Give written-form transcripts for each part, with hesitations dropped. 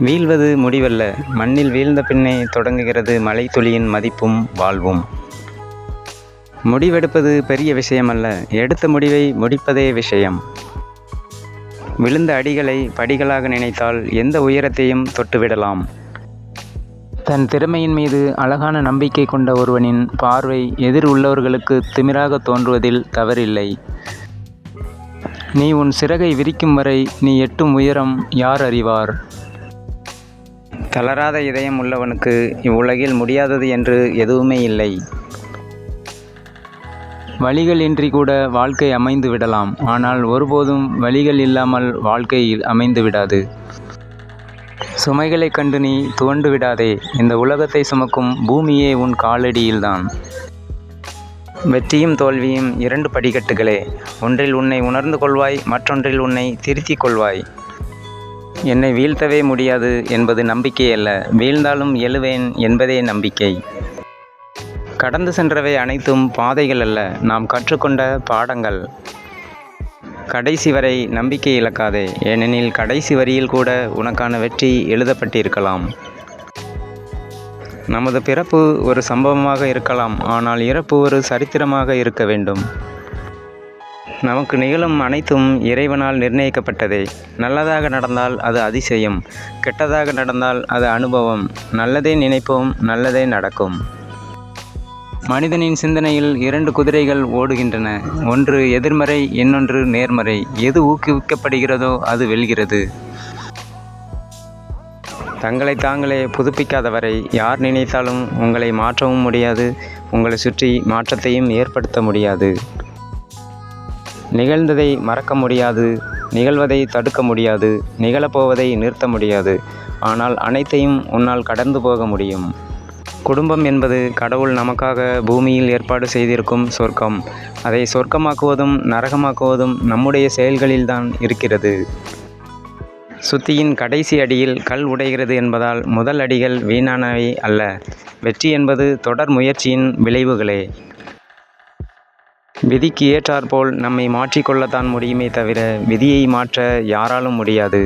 வீழ்வது முடிவல்ல, மண்ணில் வீழ்ந்த பின்னே தொடங்குகிறது மழைத்துளியின் மதிப்பும் வாழ்வும். முடிவெடுப்பது பெரிய விஷயமல்ல, எடுத்த முடிவை முடிப்பதே விஷயம். விழுந்த அடிகளை படிகளாக நினைத்தால் எந்த உயரத்தையும் தொட்டுவிடலாம். தன் திறமையின் மீது அழகான நம்பிக்கை கொண்ட ஒருவனின் பார்வை எதிர் உள்ளவர்களுக்கு திமிராக தோன்றுவதில் தவறில்லை. நீ உன் சிறகை விரிக்கும் வரை நீ எட்டும் உயரம் யார் அறிவார்? தளராத இதயம் உள்ளவனுக்கு இவ்வுலகில் முடியாதது என்று எதுவுமே இல்லை. வழிகள் இன்றி கூட வாழ்க்கை அமைந்து விடலாம், ஆனால் ஒருபோதும் வழிகள் இல்லாமல் வாழ்க்கை அமைந்து விடாது. சுமைகளை கண்டு நீ துவண்டு விடாதே. இந்த உலகத்தை சுமக்கும் பூமியே உன் காலடியில்தான். வெற்றியும் தோல்வியும் 2 படிக்கட்டுகளே. ஒன்றில் உன்னை உணர்ந்து கொள்வாய், மற்றொன்றில் உன்னை திருத்திக் கொள்வாய். என்னை வீழ்த்தவே முடியாது என்பது நம்பிக்கை அல்ல, வீழ்ந்தாலும் எழுவேன் என்பதே நம்பிக்கை. கடந்து சென்றவை அனைத்தும் பாதைகள் அல்ல, நாம் கற்றுக்கொண்ட பாடங்கள். கடைசி வரை நம்பிக்கை இழக்காதே, ஏனெனில் கடைசி வரியில் கூட உனக்கான வெற்றி எழுதப்பட்டிருக்கலாம். நமது பிறப்பு ஒரு சம்பவமாக இருக்கலாம், ஆனால் இறப்பு ஒரு சரித்திரமாக இருக்க வேண்டும். நமக்கு நிகழும் அனைத்தும் இறைவனால் நிர்ணயிக்கப்பட்டதே. நல்லதாக நடந்தால் அது அதிசயம், கெட்டதாக நடந்தால் அது அனுபவம். நல்லதே நினைப்போம், நல்லதே நடக்கும். மனிதனின் சிந்தனையில் 2 குதிரைகள் ஓடுகின்றன. ஒன்று எதிர்மறை, இன்னொன்று நேர்மறை. எது ஊக்குவிக்கப்படுகிறதோ அது வெல்கிறது. தங்களை தாங்களே புதுப்பிக்காதவரை யார் நினைத்தாலும் உங்களை மாற்றவும் முடியாது, உங்களை சுற்றி மாற்றத்தையும் ஏற்படுத்த முடியாது. நிகழ்ந்ததை மறக்க முடியாது, நிகழ்வதை தடுக்க முடியாது, நிகழப்போவதை நிறுத்த முடியாது. ஆனால் அனைத்தையும் உன்னால் கடந்து போக முடியும். குடும்பம் என்பது கடவுள் நமக்காக பூமியில் ஏற்பாடு செய்திருக்கும் சொர்க்கம். அதை சொர்க்கமாக்குவதும் நரகமாக்குவதும் நம்முடைய செயல்களில்தான் இருக்கிறது. சுத்தியின் கடைசி அடியில் கல் உடைகிறது என்பதால் முதல் அடிகள் வீணானவை அல்ல. வெற்றி என்பது தொடர் முயற்சியின் விளைவுகளே. விதிக்கு ஏற்றாற்போல் நம்மை மாற்றிக்கொள்ளத்தான் முடியுமே தவிர விதியை மாற்ற யாராலும் முடியாது.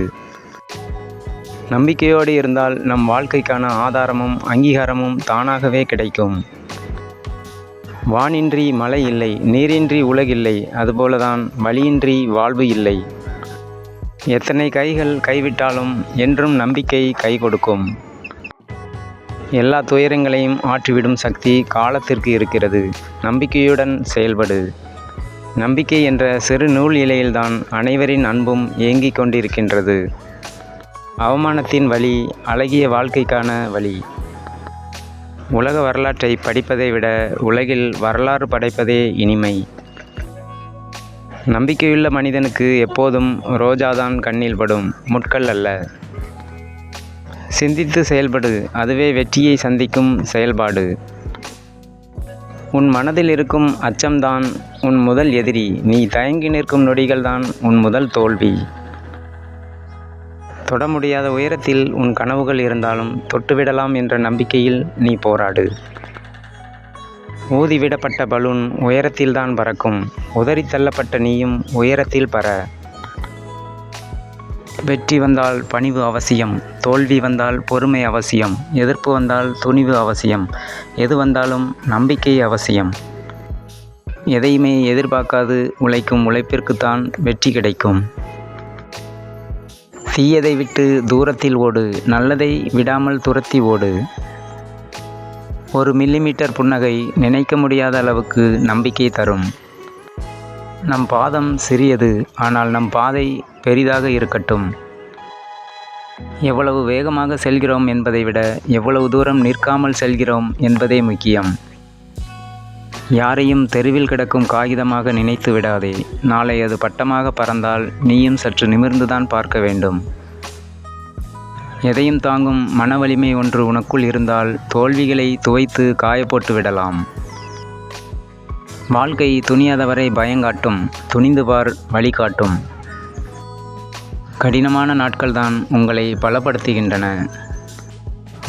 நம்பிக்கையோடு இருந்தால் நம் வாழ்க்கைக்கான ஆதாரமும் அங்கீகாரமும் தானாகவே கிடைக்கும். வானின்றி மழை இல்லை, நீரின்றி உலகில்லை, அதுபோலதான் வழியின்றி வாழ்வு இல்லை. எத்தனை கைகள் கைவிட்டாலும் என்றும் நம்பிக்கை கை கொடுக்கும். எல்லா துயரங்களையும் ஆற்றிவிடும் சக்தி காலத்திற்கு இருக்கிறது. நம்பிக்கையுடன் செயல்படு. நம்பிக்கை என்ற சிறு நூல் இலையில்தான் அனைவரின் அன்பும் ஏங்கிக் கொண்டிருக்கின்றது. அவமானத்தின் வழி அழகிய வாழ்க்கைக்கான வழி. உலக வரலாற்றை படிப்பதை விட உலகில் வரலாறு படைப்பதே இனிமை. நம்பிக்கையுள்ள மனிதனுக்கு எப்போதும் ரோஜாதான் கண்ணில் படும், முட்கள் அல்ல. சிந்தித்து செயல்படு, அதுவே வெற்றியை சந்திக்கும் செயல்பாடு. உன் மனதில் இருக்கும் அச்சம்தான் உன் முதல் எதிரி. நீ தயங்கி நிற்கும் நொடிகள்தான் உன் முதல் தோல்வி. தொட முடியாத உயரத்தில் உன் கனவுகள் இருந்தாலும் தொட்டுவிடலாம் என்ற நம்பிக்கையில் நீ போராடு. ஊதிவிடப்பட்ட பலூன் உயரத்தில்தான் பறக்கும். உதறி தள்ளப்பட்ட நீயும் உயரத்தில் பற. வெற்றி வந்தால் பணிவு அவசியம், தோல்வி வந்தால் பொறுமை அவசியம், எதிர்ப்பு வந்தால் துணிவு அவசியம், எது வந்தாலும் நம்பிக்கை அவசியம். எதையுமே எதிர்பார்க்காது உழைக்கும் உழைப்பிற்குத்தான் வெற்றி கிடைக்கும். தீயதை விட்டு தூரத்தில் ஓடு, நல்லதை விடாமல் துரத்தி ஓடு. 1 மில்லிமீட்டர் புன்னகை நினைக்க முடியாத அளவுக்கு நம்பிக்கை தரும். நம் பாதம் சிறியது, ஆனால் நம் பாதை பெரிதாக இருக்கட்டும். எவ்வளவு வேகமாக செல்கிறோம் என்பதை விட எவ்வளவு தூரம் நிற்காமல் செல்கிறோம் என்பதே முக்கியம். யாரையும் தெருவில் கிடக்கும் காகிதமாக நினைத்து விடாதே. நாளை அது பட்டமாக பறந்தால் நீயும் சற்று நிமிர்ந்துதான் பார்க்க வேண்டும். எதையும் தாங்கும் மன வலிமை ஒன்று உனக்குள் இருந்தால் தோல்விகளை துவைத்து காயப்போட்டு விடலாம். வாழ்க்கை துணியாதவரை பயங்காட்டும், துணிந்து பார் வழிகாட்டும். கடினமான நாட்கள்தான் உங்களை பலப்படுத்துகின்றன.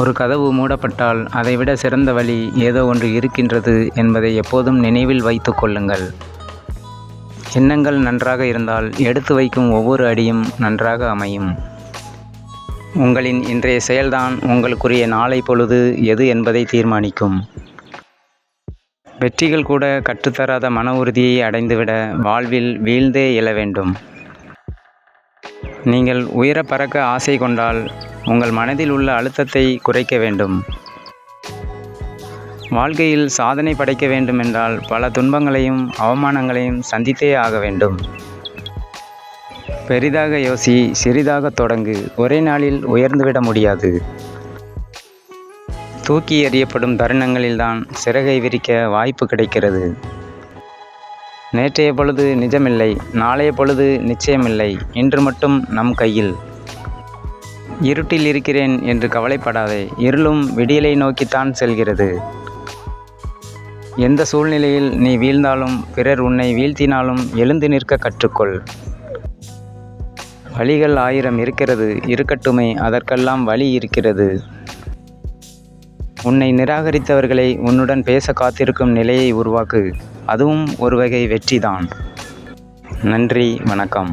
ஒரு கதவு மூடப்பட்டால் அதைவிட சிறந்த வழி ஏதோ ஒன்று இருக்கின்றது என்பதை எப்போதும் நினைவில் வைத்து கொள்ளுங்கள். எண்ணங்கள் நன்றாக இருந்தால் எடுத்து வைக்கும் ஒவ்வொரு அடியும் நன்றாக அமையும். உங்களின் இன்றைய செயல்தான் உங்களுக்குரிய நாளை பொழுது எது என்பதை தீர்மானிக்கும். வெற்றிகள் கூட கற்றுத்தராத மன உறுதியை அடைந்துவிட வாழ்வில் வீழ்ந்தே எழ வேண்டும். நீங்கள் உயர பறக்க ஆசை கொண்டால் உங்கள் மனதில் உள்ள அழுத்தத்தை குறைக்க வேண்டும். வாழ்க்கையில் சாதனை படைக்க வேண்டுமென்றால் பல துன்பங்களையும் அவமானங்களையும் சந்தித்தே ஆக வேண்டும். பெரிதாக யோசி, சிறிதாக தொடங்கு. ஒரே நாளில் உயர்ந்துவிட முடியாது. தூக்கி எறியப்படும் தருணங்களில்தான் சிறகை விரிக்க வாய்ப்பு கிடைக்கிறது. நேற்றைய பொழுது நிஜமில்லை, நாளைய பொழுது நிச்சயமில்லை, இன்று மட்டும் நம் கையில். இருட்டில் இருக்கிறேன் என்று கவலைப்படாதே, இருளும் விடியலை நோக்கித்தான் செல்கிறது. எந்த சூழ்நிலையில் நீ வீழ்ந்தாலும் பிறர் உன்னை வீழ்த்தினாலும் எழுந்து நிற்க கற்றுக்கொள். வழிகள் 1000 இருக்கிறது, இருக்கட்டுமே, அதற்கெல்லாம் வழி இருக்கிறது. உன்னை நிராகரித்தவர்களை உன்னுடன் பேச காத்திருக்கும் நிலையை உருவாக்கு. அதுவும் ஒரு வகை வெற்றிதான். நன்றி, வணக்கம்.